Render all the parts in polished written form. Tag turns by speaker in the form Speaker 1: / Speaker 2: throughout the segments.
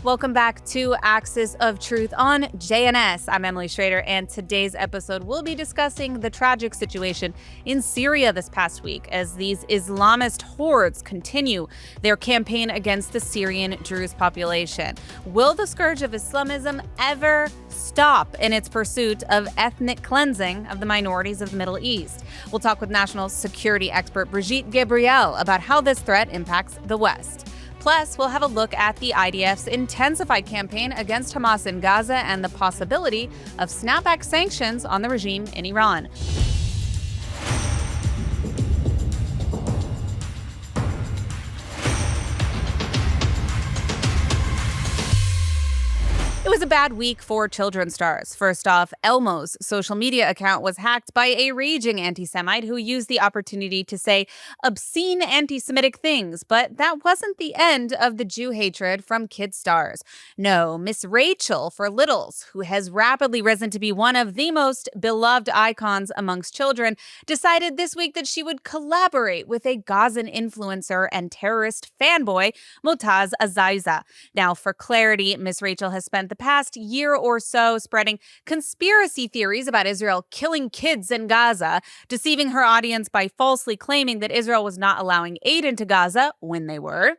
Speaker 1: Welcome back to Axis of Truth on JNS. I'm Emily Schrader, and today's episode we'll be discussing the tragic situation in Syria this past week as these Islamist hordes continue their campaign against the Syrian Druze population. Will the scourge of Islamism ever stop in its pursuit of ethnic cleansing of the minorities of the Middle East? We'll talk with national security expert Brigitte Gabriel about how this threat impacts the West. Plus, we'll have a look at the IDF's intensified campaign against Hamas in Gaza and the possibility of snapback sanctions on the regime in Iran. It was a bad week for children's stars. First off, Elmo's social media account was hacked by a raging anti-Semite who used the opportunity to say obscene anti-Semitic things, but that wasn't the end of the Jew hatred from kid stars. No, Miss Rachel for Littles, who has rapidly risen to be one of the most beloved icons amongst children, decided this week that she would collaborate with a Gazan influencer and terrorist fanboy, Motaz Azaiza. Now, for clarity, Miss Rachel has spent the past year or so spreading conspiracy theories about Israel killing kids in Gaza, deceiving her audience by falsely claiming that Israel was not allowing aid into Gaza when they were,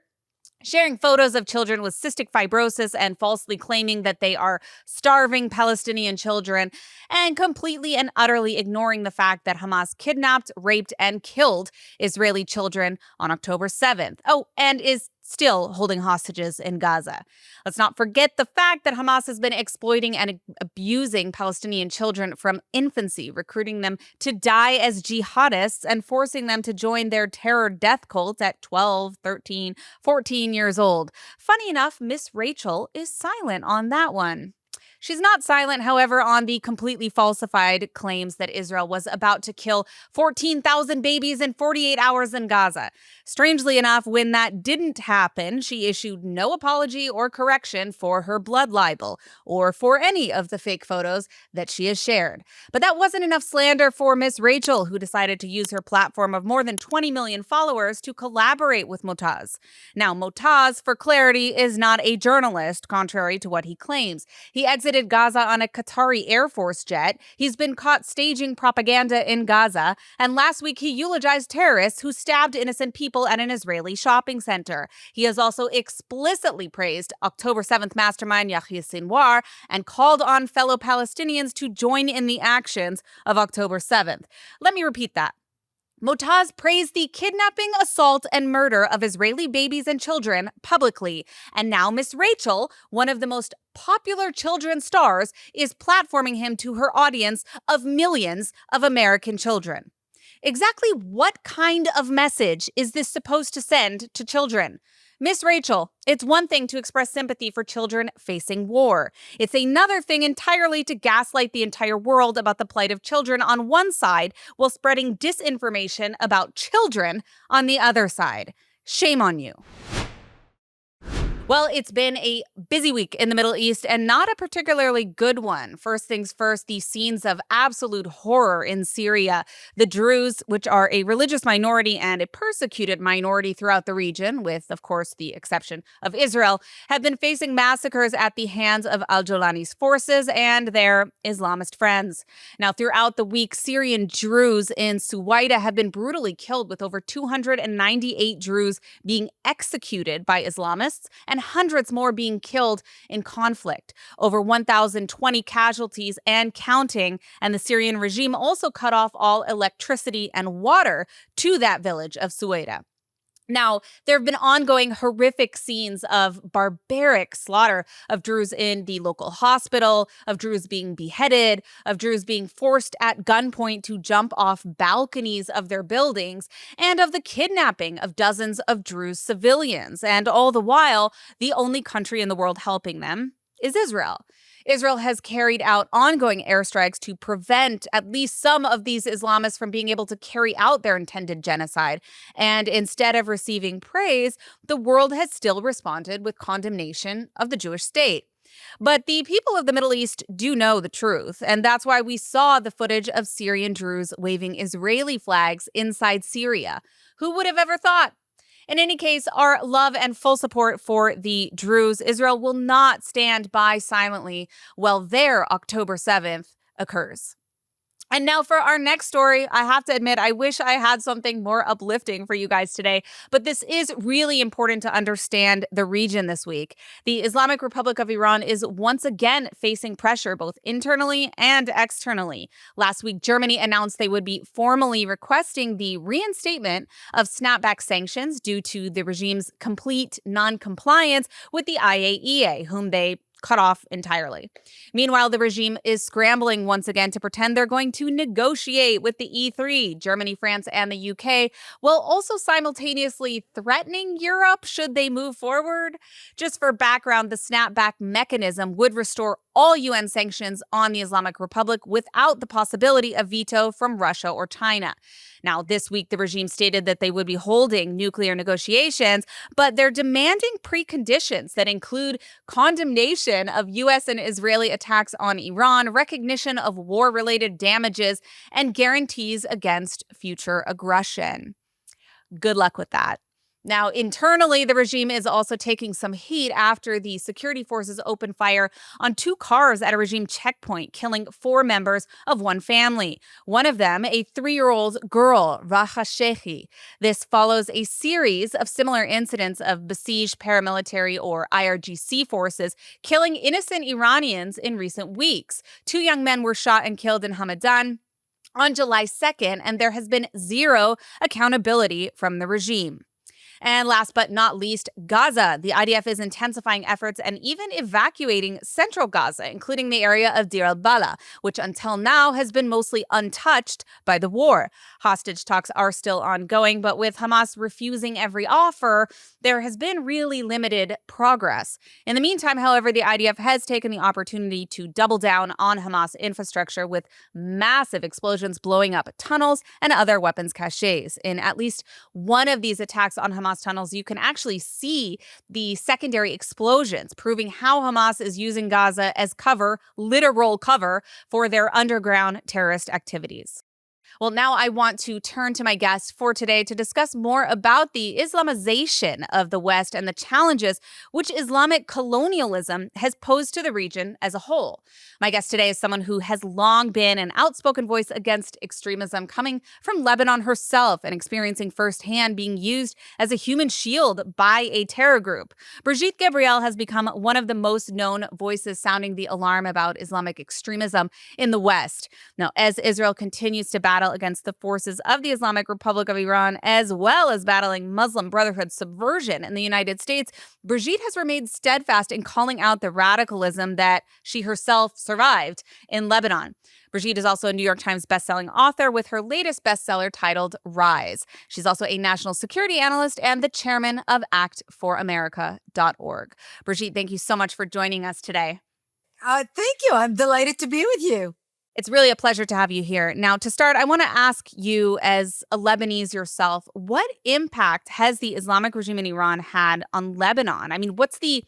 Speaker 1: sharing photos of children with cystic fibrosis and falsely claiming that they are starving Palestinian children, and completely and utterly ignoring the fact that Hamas kidnapped, raped, and killed Israeli children on October 7th. Oh, and is still holding hostages in Gaza. Let's not forget the fact that Hamas has been exploiting and abusing Palestinian children from infancy, recruiting them to die as jihadists and forcing them to join their terror death cult at 12, 13, 14 years old. Funny enough, Miss Rachel is silent on that one. She's not silent, however, on the completely falsified claims that Israel was about to kill 14,000 babies in 48 hours in Gaza. Strangely enough, when that didn't happen, she issued no apology or correction for her blood libel or for any of the fake photos that she has shared. But that wasn't enough slander for Miss Rachel, who decided to use her platform of more than 20 million followers to collaborate with Motaz. Now, Motaz, for clarity, is not a journalist, contrary to what he claims. He exited Gaza on a Qatari Air Force jet. He's been caught staging propaganda in Gaza. And last week, he eulogized terrorists who stabbed innocent people at an Israeli shopping center. He has also explicitly praised October 7th mastermind Yahya Sinwar and called on fellow Palestinians to join in the actions of October 7th. Let me repeat that. Motaz praised the kidnapping, assault, and murder of Israeli babies and children publicly. And now Miss Rachel, one of the most popular children's stars, is platforming him to her audience of millions of American children. Exactly what kind of message is this supposed to send to children? Miss Rachel, it's one thing to express sympathy for children facing war. It's another thing entirely to gaslight the entire world about the plight of children on one side while spreading disinformation about children on the other side. Shame on you. Well, it's been a busy week in the Middle East and not a particularly good one. First things first, the scenes of absolute horror in Syria. The Druze, which are a religious minority and a persecuted minority throughout the region, with, of course, the exception of Israel, have been facing massacres at the hands of al-Jolani's forces and their Islamist friends. Now, throughout the week, Syrian Druze in Suwaida have been brutally killed, with over 298 Druze being executed by Islamists and hundreds more being killed in conflict. Over 1,020 casualties and counting, and the Syrian regime also cut off all electricity and water to that village of Suwaida. Now, there have been ongoing horrific scenes of barbaric slaughter of Druze in the local hospital, of Druze being beheaded, of Druze being forced at gunpoint to jump off balconies of their buildings, and of the kidnapping of dozens of Druze civilians. And all the while, the only country in the world helping them is Israel. Israel has carried out ongoing airstrikes to prevent at least some of these Islamists from being able to carry out their intended genocide. And instead of receiving praise, the world has still responded with condemnation of the Jewish state. But the people of the Middle East do know the truth, and that's why we saw the footage of Syrian Druze waving Israeli flags inside Syria. Who would have ever thought? In any case, our love and full support for the Druze. Israel will not stand by silently while their October 7th occurs. And now for our next story, I have to admit, I wish I had something more uplifting for you guys today, but this is really important to understand the region this week. The Islamic Republic of Iran is once again facing pressure both internally and externally. Last week, Germany announced they would be formally requesting the reinstatement of snapback sanctions due to the regime's complete non-compliance with the IAEA, whom they cut off entirely. Meanwhile, the regime is scrambling once again to pretend they're going to negotiate with the E3, Germany, France, and the UK, while also simultaneously threatening Europe should they move forward. Just for background, the snapback mechanism would restore all UN sanctions on the Islamic Republic without the possibility of veto from Russia or China. Now, this week, the regime stated that they would be holding nuclear negotiations, but they're demanding preconditions that include condemnation of U.S. and Israeli attacks on Iran, recognition of war-related damages, and guarantees against future aggression. Good luck with that. Now, internally, the regime is also taking some heat after the security forces opened fire on 2 cars at a regime checkpoint, killing 4 members of one family. One of them, a 3-year-old girl, Raha Sheikhi. This follows a series of similar incidents of besieged paramilitary or IRGC forces killing innocent Iranians in recent weeks. 2 young men were shot and killed in Hamadan on July 2nd, and there has been zero accountability from the regime. And last but not least, Gaza. The IDF is intensifying efforts and even evacuating central Gaza, including the area of Deir al-Bala, which until now has been mostly untouched by the war. Hostage talks are still ongoing, but with Hamas refusing every offer, there has been really limited progress. In the meantime, however, the IDF has taken the opportunity to double down on Hamas infrastructure with massive explosions blowing up tunnels and other weapons caches. In at least one of these attacks on Hamas tunnels, you can actually see the secondary explosions, proving how Hamas is using Gaza as cover, literal cover, for their underground terrorist activities. Well, now I want to turn to my guest for today to discuss more about the Islamization of the West and the challenges which Islamic colonialism has posed to the region as a whole. My guest today is someone who has long been an outspoken voice against extremism, coming from Lebanon herself and experiencing firsthand being used as a human shield by a terror group. Brigitte Gabriel has become one of the most known voices sounding the alarm about Islamic extremism in the West. Now, as Israel continues to battle against the forces of the Islamic Republic of Iran, as well as battling Muslim Brotherhood subversion in the United States, Brigitte has remained steadfast in calling out the radicalism that she herself survived in Lebanon. Brigitte is also a New York Times bestselling author with her latest bestseller titled Rise. She's also a national security analyst and the chairman of actforamerica.org. Brigitte, thank you so much for joining us today.
Speaker 2: Thank you. I'm delighted to be with you.
Speaker 1: It's really a pleasure to have you here. Now, to start, I want to ask you, as a Lebanese yourself, what impact has the Islamic regime in Iran had on Lebanon? I mean, what's the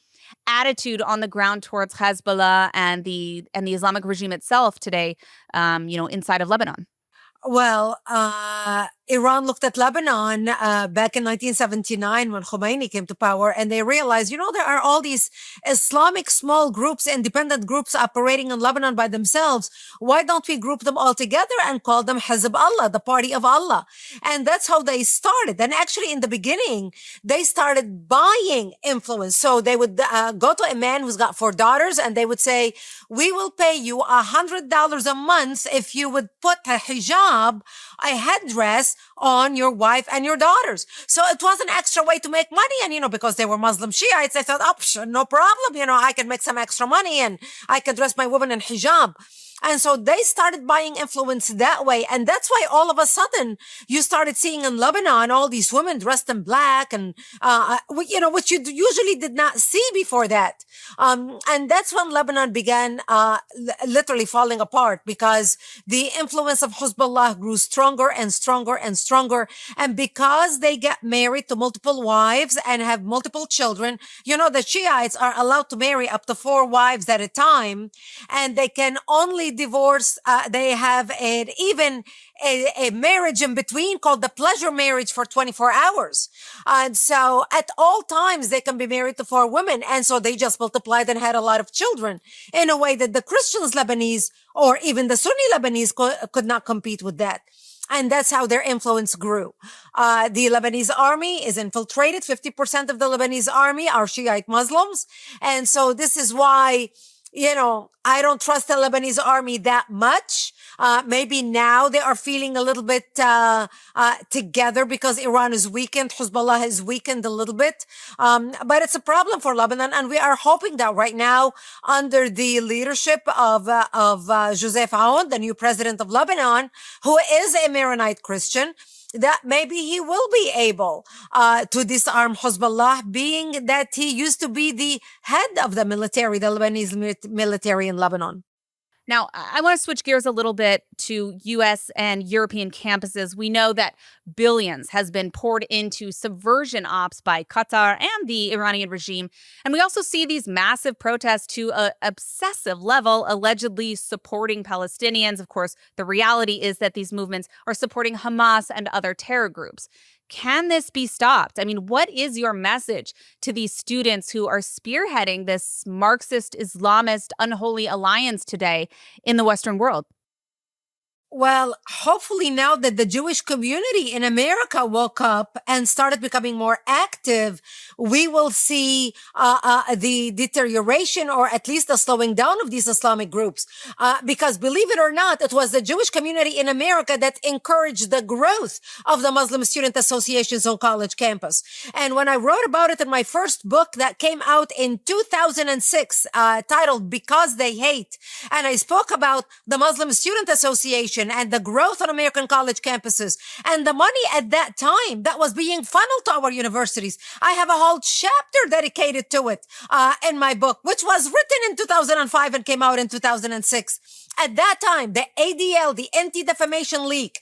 Speaker 1: attitude on the ground towards Hezbollah and the Islamic regime itself today, inside of Lebanon?
Speaker 2: Well, Iran looked at Lebanon back in 1979 when Khomeini came to power, and they realized, there are all these Islamic small groups, independent groups operating in Lebanon by themselves. Why don't we group them all together and call them Hizb Allah, the party of Allah? And that's how they started. And actually, in the beginning, they started buying influence. So they would go to a man who's got 4 daughters, and they would say, we will pay you $100 a month if you would put a hijab, a headdress, on your wife and your daughters. So it was an extra way to make money. And, because they were Muslim Shiites, they thought, sure, no problem. I can make some extra money and I can dress my woman in hijab. And so they started buying influence that way. And that's why all of a sudden you started seeing in Lebanon all these women dressed in black and, which you usually did not see before that. And that's when Lebanon began literally falling apart, because the influence of Hezbollah grew stronger and stronger and stronger. And because they get married to multiple wives and have multiple children, the Shiites are allowed to marry up to 4 wives at a time, and they can only divorce. They have a marriage in between called the pleasure marriage for 24 hours. And so at all times, they can be married to 4 women. And so they just multiplied and had a lot of children in a way that the Christians Lebanese or even the Sunni Lebanese could not compete with that. And that's how their influence grew. The Lebanese army is infiltrated. 50% of the Lebanese army are Shiite Muslims. And so this is why, I don't trust the Lebanese army that much. Maybe now they are feeling a little bit together because Iran is weakened. Hezbollah is weakened a little bit. But it's a problem for Lebanon. And we are hoping that right now, under the leadership of Joseph Aoun, the new president of Lebanon, who is a Maronite Christian, that maybe he will be able to disarm Hezbollah, being that he used to be the head of the military, the Lebanese military in Lebanon.
Speaker 1: Now, I want to switch gears a little bit to U.S. and European campuses. We know that billions has been poured into subversion ops by Qatar and the Iranian regime. And we also see these massive protests to an obsessive level, allegedly supporting Palestinians. Of course, the reality is that these movements are supporting Hamas and other terror groups. Can this be stopped? I mean, what is your message to these students who are spearheading this Marxist, Islamist, unholy alliance today in the Western world?
Speaker 2: Well, hopefully now that the Jewish community in America woke up and started becoming more active, we will see the deterioration or at least the slowing down of these Islamic groups. Because believe it or not, it was the Jewish community in America that encouraged the growth of the Muslim student associations on college campus. And when I wrote about it in my first book that came out in 2006, titled Because They Hate, and I spoke about the Muslim Student Association and the growth on American college campuses and the money at that time that was being funneled to our universities. I have a whole chapter dedicated to it in my book, which was written in 2005 and came out in 2006. At that time, the ADL, the Anti-Defamation League,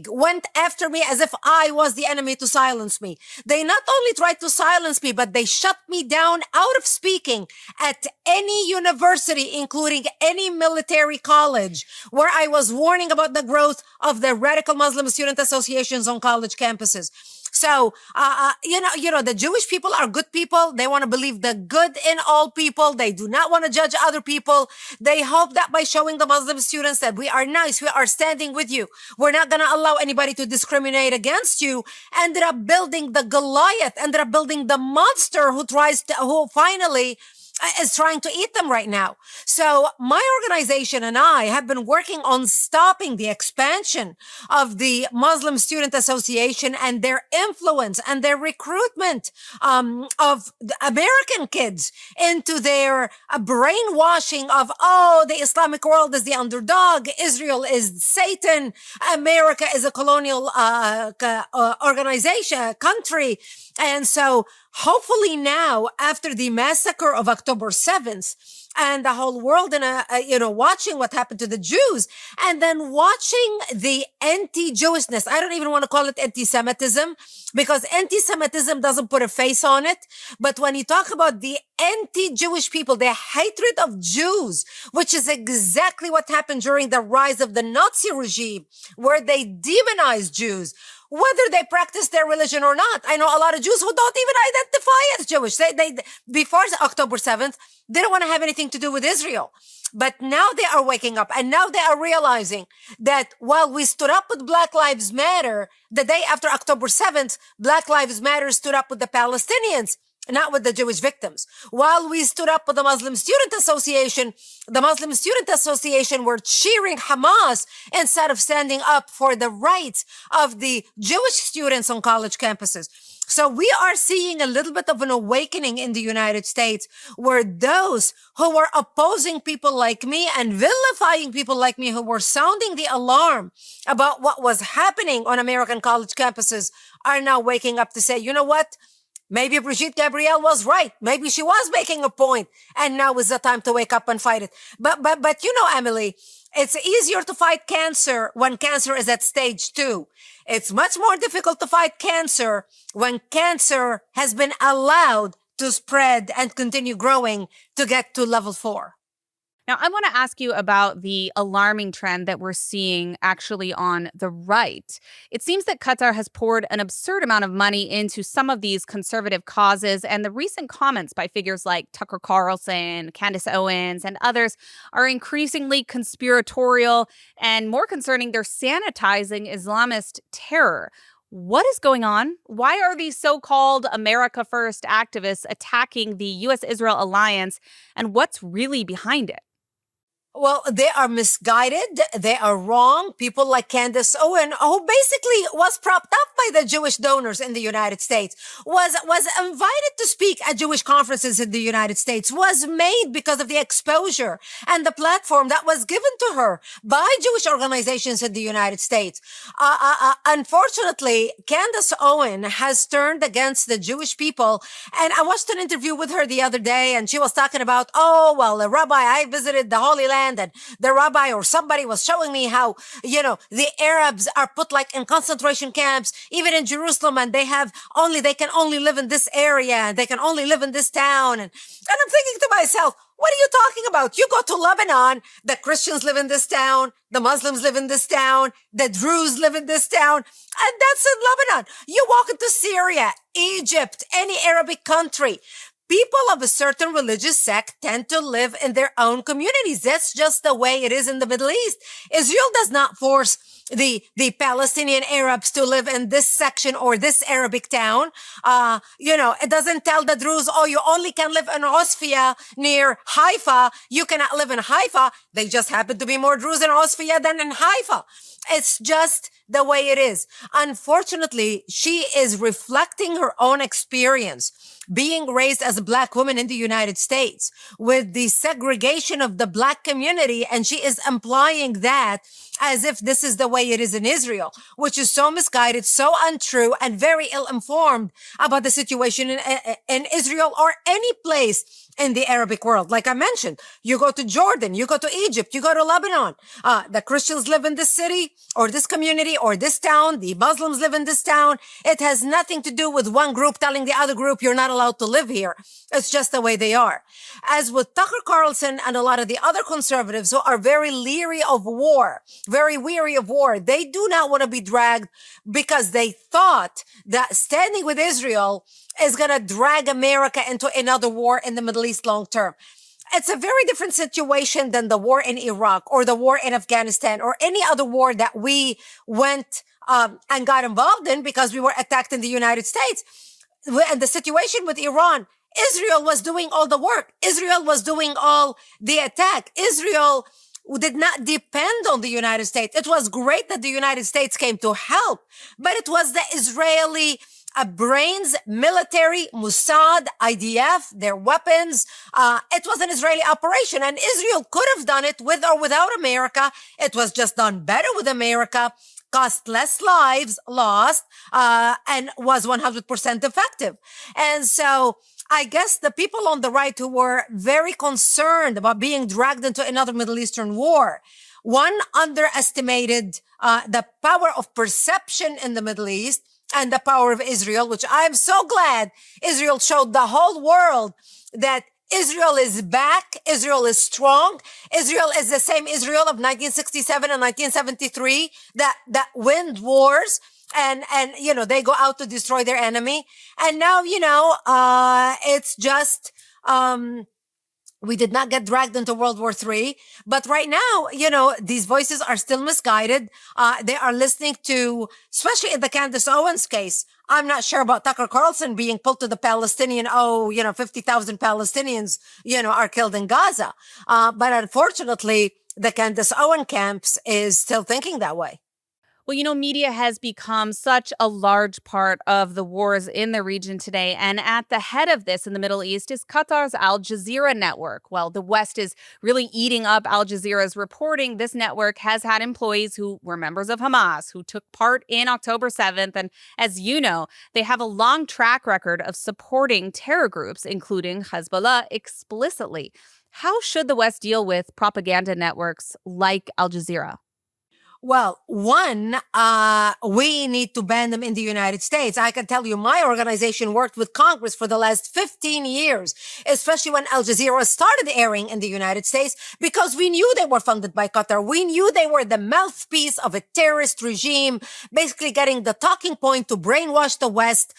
Speaker 2: went after me as if I was the enemy to silence me. They not only tried to silence me, but they shut me down out of speaking at any university, including any military college, where I was warning about the growth of the radical Muslim student associations on college campuses. So, the Jewish people are good people. They want to believe the good in all people. They do not want to judge other people. They hope that by showing the Muslim students that we are nice, we are standing with you, we're not going to allow anybody to discriminate against you, ended up building the Goliath, ended up building the monster who finally is trying to eat them right now. So my organization and I have been working on stopping the expansion of the Muslim Student Association and their influence and their recruitment of American kids into their brainwashing of, the Islamic world is the underdog, Israel is Satan, America is a colonial organization, country. And so hopefully now, after the massacre of October 7th, and the whole world, watching what happened to the Jews, and then watching the anti-Jewishness. I don't even want to call it anti-Semitism, because anti-Semitism doesn't put a face on it. But when you talk about the anti-Jewish people, the hatred of Jews, which is exactly what happened during the rise of the Nazi regime, where they demonized Jews, whether they practice their religion or not. I know a lot of Jews who don't even identify as Jewish. They before October 7th, they don't want to have anything to do with Israel. But now they are waking up, and now they are realizing that while we stood up with Black Lives Matter, the day after October 7th, Black Lives Matter stood up with the Palestinians, not with the Jewish victims. While we stood up with the Muslim Student Association, the Muslim Student Association were cheering Hamas instead of standing up for the rights of the Jewish students on college campuses. So we are seeing a little bit of an awakening in the United States, where those who were opposing people like me and vilifying people like me, who were sounding the alarm about what was happening on American college campuses, are now waking up to say, you know what? Maybe Brigitte Gabriel was right. Maybe she was making a point, and now is the time to wake up and fight it. But Emily, It's easier to fight cancer when cancer is at stage 2. It's much more difficult to fight cancer when cancer has been allowed to spread and continue growing to get to level 4.
Speaker 1: Now, I want to ask you about the alarming trend that we're seeing actually on the right. It seems that Qatar has poured an absurd amount of money into some of these conservative causes, and the recent comments by figures like Tucker Carlson, Candace Owens, and others are increasingly conspiratorial and more concerning. They're sanitizing Islamist terror. What is going on? Why are these so called America First activists attacking the US Israel alliance, and what's really behind it?
Speaker 2: Well, they are misguided. They are wrong. People like Candace Owen, who basically was propped up by the Jewish donors in the United States, was invited to speak at Jewish conferences in the United States, was made because of the exposure and the platform that was given to her by Jewish organizations in the United States. Unfortunately, Candace Owen has turned against the Jewish people. And I watched an interview with her the other day, and she was talking about, oh, well, the rabbi, I visited the Holy Land, and the rabbi or somebody was showing me how, the Arabs are put like in concentration camps, even in Jerusalem, and they can only live in this area, and they can only live in this town. And I'm thinking to myself, what are you talking about? You go to Lebanon, the Christians live in this town, the Muslims live in this town, the Druze live in this town, and that's in Lebanon. You walk into Syria, Egypt, any Arabic country, people of a certain religious sect tend to live in their own communities. That's just the way it is in the Middle East. Israel does not force the Palestinian Arabs to live in this section or this Arabic town. It doesn't tell the Druze, oh, you only can live in Osfia near Haifa. You cannot live in Haifa. They just happen to be more Druze in Osfia than in Haifa. It's just the way it is. Unfortunately, she is reflecting her own experience being raised as a Black woman in the United States with the segregation of the Black community. And she is implying that as if this is the way it is in Israel, which is so misguided, so untrue, and very ill-informed about the situation in Israel or any place in the Arabic world. Like I mentioned, you go to Jordan, you go to Egypt, you go to Lebanon. The Christians live in this city or this community or this town. The Muslims live in this town. It has nothing to do with one group telling the other group, you're not allowed to live here. It's just the way they are. As with Tucker Carlson and a lot of the other conservatives who are very leery of war, very weary of war, they do not want to be dragged because they thought that standing with Israel is going to drag America into another war in the Middle East long term. It's a very different situation than the war in Iraq or the war in Afghanistan or any other war that we went and got involved in because we were attacked in the United States. And the situation with Iran, Israel was doing all the work. Israel was doing all the attack. Israel did not depend on the United States. It was great that the United States came to help, but it was the Israeli brains, military, Mossad, IDF, their weapons. It was an Israeli operation, and Israel could have done it with or without America. It was just done better with America, cost less lives lost, and was 100% effective. And so I guess the people on the right who were very concerned about being dragged into another Middle Eastern war, one, underestimated the power of perception in the Middle East and the power of Israel, which I'm so glad Israel showed the whole world that Israel is back. Israel is strong. Israel is the same Israel of 1967 and 1973 that win wars. And they go out to destroy their enemy. And now, it's just, we did not get dragged into World War III. But right now, these voices are still misguided. They are listening to, especially in the Candace Owens case, I'm not sure about Tucker Carlson being pulled to the Palestinian, 50,000 Palestinians, are killed in Gaza. But unfortunately, the Candace Owen camps is still thinking that way.
Speaker 1: Well, media has become such a large part of the wars in the region today. And at the head of this in the Middle East is Qatar's Al Jazeera network. Well, the West is really eating up Al Jazeera's reporting. This network has had employees who were members of Hamas, who took part in October 7th. And as you know, they have a long track record of supporting terror groups, including Hezbollah, explicitly. How should the West deal with propaganda networks like Al Jazeera?
Speaker 2: Well, one, we need to ban them in the United States. I can tell you my organization worked with Congress for the last 15 years, especially when Al Jazeera started airing in the United States, because we knew they were funded by Qatar. We knew they were the mouthpiece of a terrorist regime, basically getting the talking point to brainwash the West,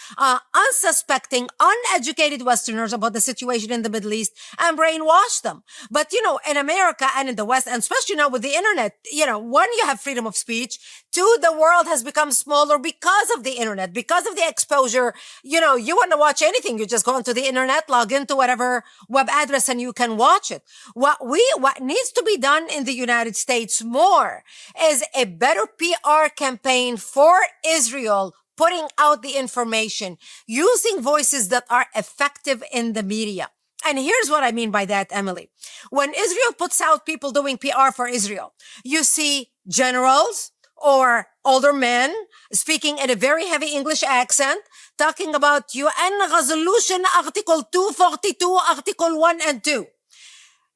Speaker 2: unsuspecting, uneducated Westerners about the situation in the Middle East and brainwash them. But, in America and in the West, and especially now with the internet, one, you have freedom of speech. Two, the world has become smaller because of the internet, because of the exposure. You want to watch anything, you just go into the internet, log into whatever web address, and you can watch it. What needs to be done in the United States more is a better PR campaign for Israel, putting out the information, using voices that are effective in the media. And here's what I mean by that, Emily. When Israel puts out people doing PR for Israel, you see generals or older men speaking in a very heavy English accent, talking about UN Resolution Article 242, Article 1 and 2.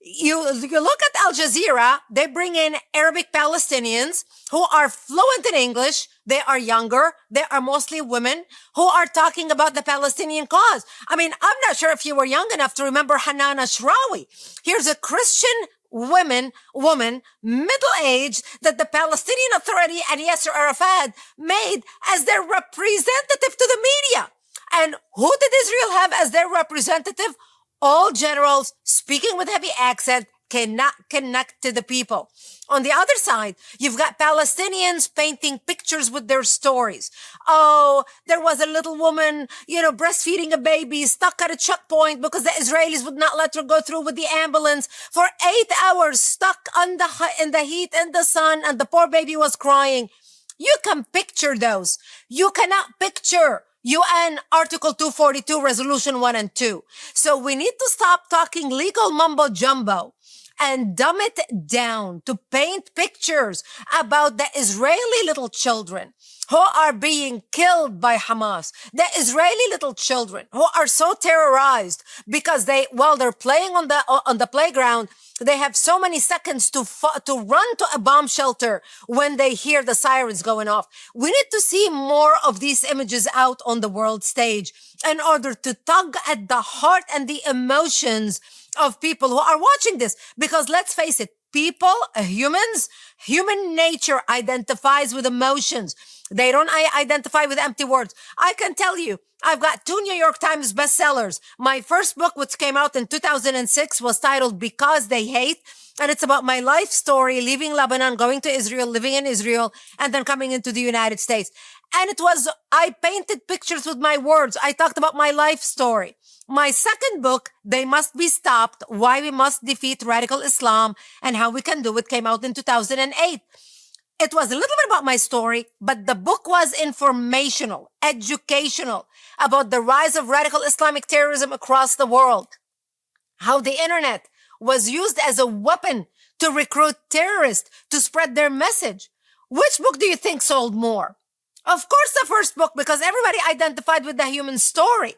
Speaker 2: You look at Al Jazeera, they bring in Arabic Palestinians who are fluent in English. They are younger. They are mostly women who are talking about the Palestinian cause. I mean, I'm not sure if you were young enough to remember Hanan Ashrawi. Here's a Christian woman, middle-aged, that the Palestinian Authority and Yasser Arafat made as their representative to the media. And who did Israel have as their representative? All generals speaking with heavy accent, cannot connect to the people. On the other side, you've got Palestinians painting pictures with their stories. Oh, there was a little woman, breastfeeding a baby, stuck at a checkpoint because the Israelis would not let her go through with the ambulance for 8 hours, stuck in the heat and the sun, and the poor baby was crying. You can picture those. You cannot picture UN Article 242, Resolution 1 and 2. So we need to stop talking legal mumbo jumbo and dumb it down to paint pictures about the Israeli little children who are being killed by Hamas, the Israeli little children who are so terrorized because while they're playing on the playground, they have so many seconds to run to a bomb shelter when they hear the sirens going off. We need to see more of these images out on the world stage in order to tug at the heart and the emotions of people who are watching this. Because let's face it, people, humans, human nature identifies with emotions. They don't identify with empty words. I can tell you, I've got 2 New York Times bestsellers. My first book, which came out in 2006, was titled Because They Hate. And it's about my life story, leaving Lebanon, going to Israel, living in Israel, and then coming into the United States. And I painted pictures with my words. I talked about my life story. My second book, They Must Be Stopped, Why We Must Defeat Radical Islam and How We Can Do It, came out in 2008. It was a little bit about my story, but the book was informational, educational, about the rise of radical Islamic terrorism across the world, how the internet was used as a weapon to recruit terrorists to spread their message. Which book do you think sold more? Of course, the first book, because everybody identified with the human story.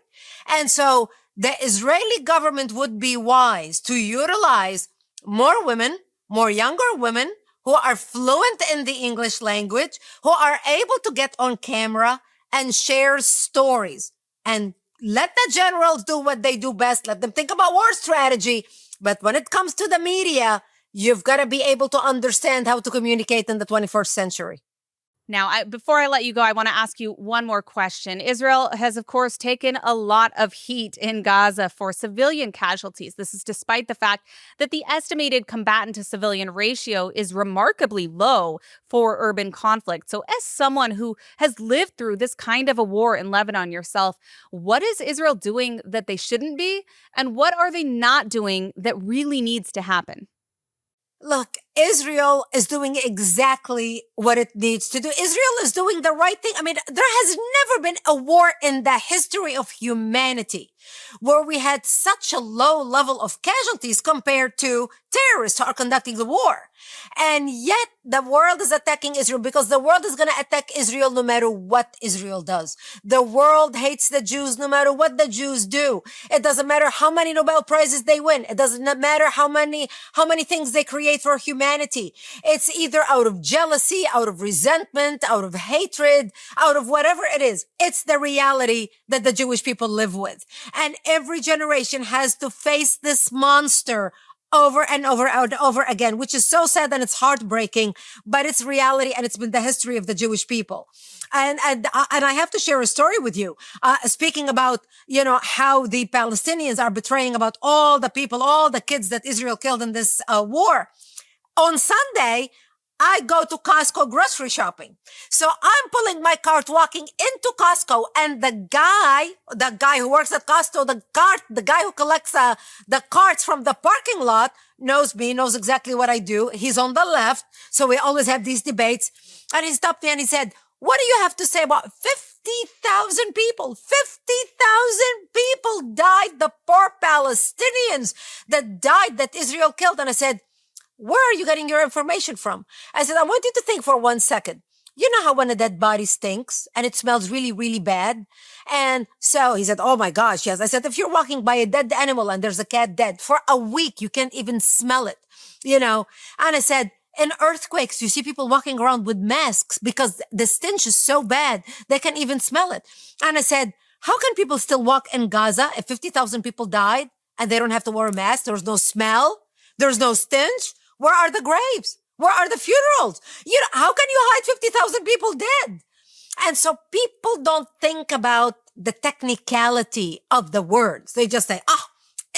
Speaker 2: And so the Israeli government would be wise to utilize more women, more younger women who are fluent in the English language, who are able to get on camera and share stories. And let the generals do what they do best. Let them think about war strategy. But when it comes to the media, you've got to be able to understand how to communicate in the 21st century.
Speaker 1: Now, before I let you go, I want to ask you one more question. Israel has, of course, taken a lot of heat in Gaza for civilian casualties. This is despite the fact that the estimated combatant to civilian ratio is remarkably low for urban conflict. So as someone who has lived through this kind of a war in Lebanon yourself, what is Israel doing that they shouldn't be? And what are they not doing that really needs to happen?
Speaker 2: Look, Israel is doing exactly what it needs to do. Israel is doing the right thing. I mean, there has never been a war in the history of humanity where we had such a low level of casualties compared to terrorists who are conducting the war. And yet the world is attacking Israel because the world is going to attack Israel no matter what Israel does. The world hates the Jews no matter what the Jews do. It doesn't matter how many Nobel Prizes they win. It doesn't matter how many things they create for humanity. It's either out of jealousy, out of resentment, out of hatred, out of whatever it is. It's the reality that the Jewish people live with. And every generation has to face this monster over and over and over again, which is so sad and it's heartbreaking, but it's reality and it's been the history of the Jewish people. And I have to share a story with you. Speaking about, how the Palestinians are betraying about all the people, all the kids that Israel killed in this war. On Sunday, I go to Costco grocery shopping. So I'm pulling my cart, walking into Costco, and the guy who works at Costco, the guy who collects the carts from the parking lot knows me, knows exactly what I do. He's on the left. So we always have these debates. And he stopped me and he said, "What do you have to say about 50,000 people? 50,000 people died, the poor Palestinians that died, that Israel killed." And I said, "Where are you getting your information from?" I said, "I want you to think for 1 second. You know how when a dead body stinks and it smells really, really bad?" And so he said, "Oh my gosh, yes." I said, "If you're walking by a dead animal and there's a cat dead for a week, you can't even smell it, And I said, in earthquakes, you see people walking around with masks because the stench is so bad, they can't even smell it. And I said, how can people still walk in Gaza if 50,000 people died and they don't have to wear a mask? There's no smell. There's no stench. Where are the graves? Where are the funerals? How can you hide 50,000 people dead? And so people don't think about the technicality of the words. They just say,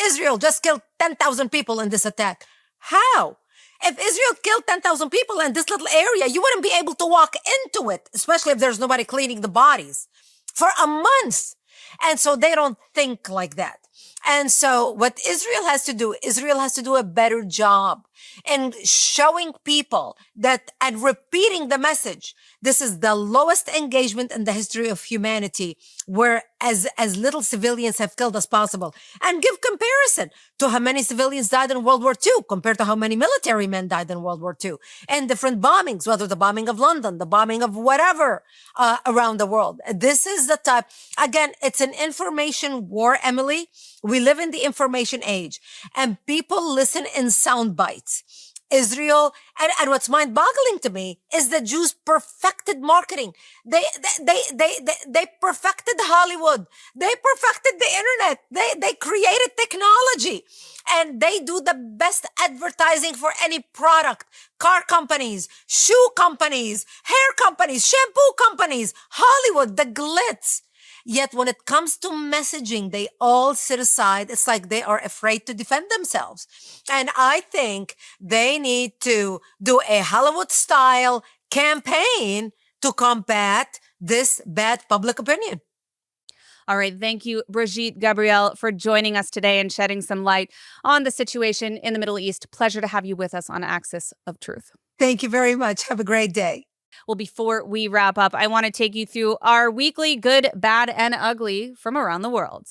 Speaker 2: Israel just killed 10,000 people in this attack. How? If Israel killed 10,000 people in this little area, you wouldn't be able to walk into it, especially if there's nobody cleaning the bodies for a month. And so they don't think like that. And so what Israel has to do a better job in showing people that and repeating the message. This is the lowest engagement in the history of humanity, where as little civilians have killed as possible, and give comparison to how many civilians died in World War II compared to how many military men died in World War II, and different bombings, whether the bombing of London, the bombing of whatever around the world. This is the type, again, it's an information war, Emily. We live in the information age, and people listen in sound bites. Israel, and what's mind-boggling to me is the Jews perfected marketing. They perfected Hollywood. They perfected the internet. They created technology, and they do the best advertising for any product. Car companies, shoe companies, hair companies, shampoo companies, Hollywood, the glitz. Yet when it comes to messaging, they all sit aside. It's like they are afraid to defend themselves. And I think they need to do a Hollywood-style campaign to combat this bad public opinion.
Speaker 1: All right. Thank you, Brigitte Gabriel, for joining us today and shedding some light on the situation in the Middle East. Pleasure to have you with us on Axis of Truth.
Speaker 2: Thank you very much. Have a great day.
Speaker 1: Well, before we wrap up, I want to take you through our weekly good, bad, and ugly from around the world.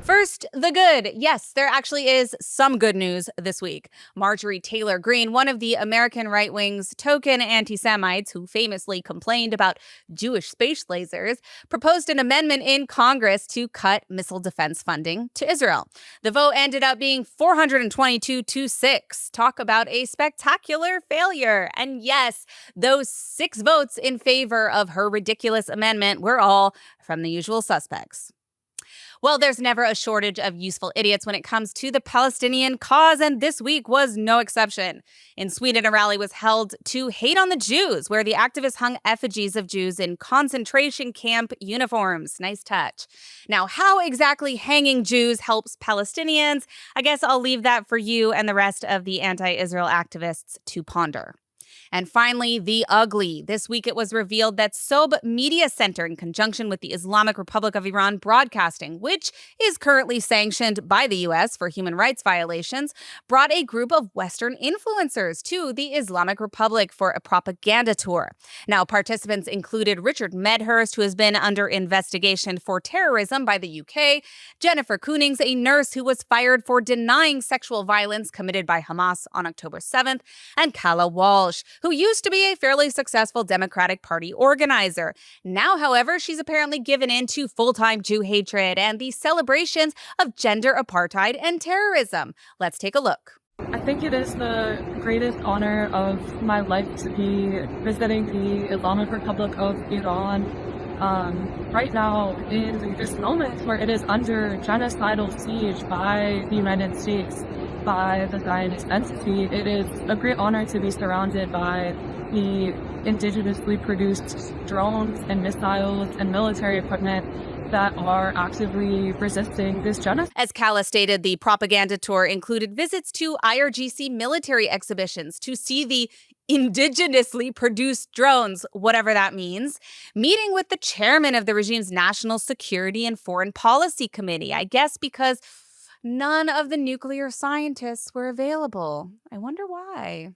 Speaker 1: First, the good. Yes, there actually is some good news this week. Marjorie Taylor Greene, one of the American right wing's token anti-Semites who famously complained about Jewish space lasers, proposed an amendment in Congress to cut missile defense funding to Israel. The vote ended up being 422-6. Talk about a spectacular failure. And yes, those 6 votes in favor of her ridiculous amendment were all from the usual suspects. Well, there's never a shortage of useful idiots when it comes to the Palestinian cause, and this week was no exception. In Sweden, a rally was held to hate on the Jews, where the activists hung effigies of Jews in concentration camp uniforms. Nice touch. Now, how exactly hanging Jews helps Palestinians? I guess I'll leave that for you and the rest of the anti-Israel activists to ponder. And finally, the ugly. This week it was revealed that Sob Media Center, in conjunction with the Islamic Republic of Iran Broadcasting, which is currently sanctioned by the US for human rights violations, brought a group of Western influencers to the Islamic Republic for a propaganda tour. Now, participants included Richard Medhurst, who has been under investigation for terrorism by the UK, Jennifer Coonings, a nurse who was fired for denying sexual violence committed by Hamas on October 7th, and Kala Walsh, who used to be a fairly successful Democratic Party organizer. Now, however, she's apparently given in to full-time Jew hatred and the celebrations of gender apartheid and terrorism. Let's take a look.
Speaker 3: I think it is the greatest honor of my life to be visiting the Islamic Republic of Iran right now in this moment where it is under genocidal siege by the United States, by the Zionist entity. It is a great honor to be surrounded by the indigenously produced drones and missiles and military equipment that are actively resisting this genocide.
Speaker 1: As Kala stated, the propaganda tour included visits to IRGC military exhibitions to see the indigenously produced drones, whatever that means, meeting with the chairman of the regime's National Security and Foreign Policy Committee, I guess because none of the nuclear scientists were available. I wonder why.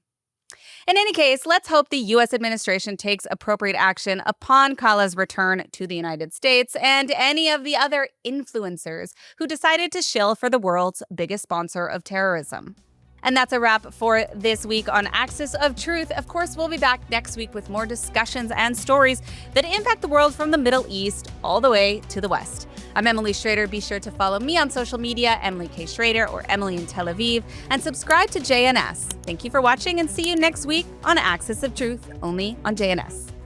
Speaker 1: In any case, let's hope the U.S. administration takes appropriate action upon Kala's return to the United States and any of the other influencers who decided to shill for the world's biggest sponsor of terrorism. And that's a wrap for this week on Axis of Truth. Of course, we'll be back next week with more discussions and stories that impact the world from the Middle East all the way to the West. I'm Emily Schrader. Be sure to follow me on social media, Emily K. Schrader or Emily in Tel Aviv, and subscribe to JNS. Thank you for watching and see you next week on Axis of Truth, only on JNS.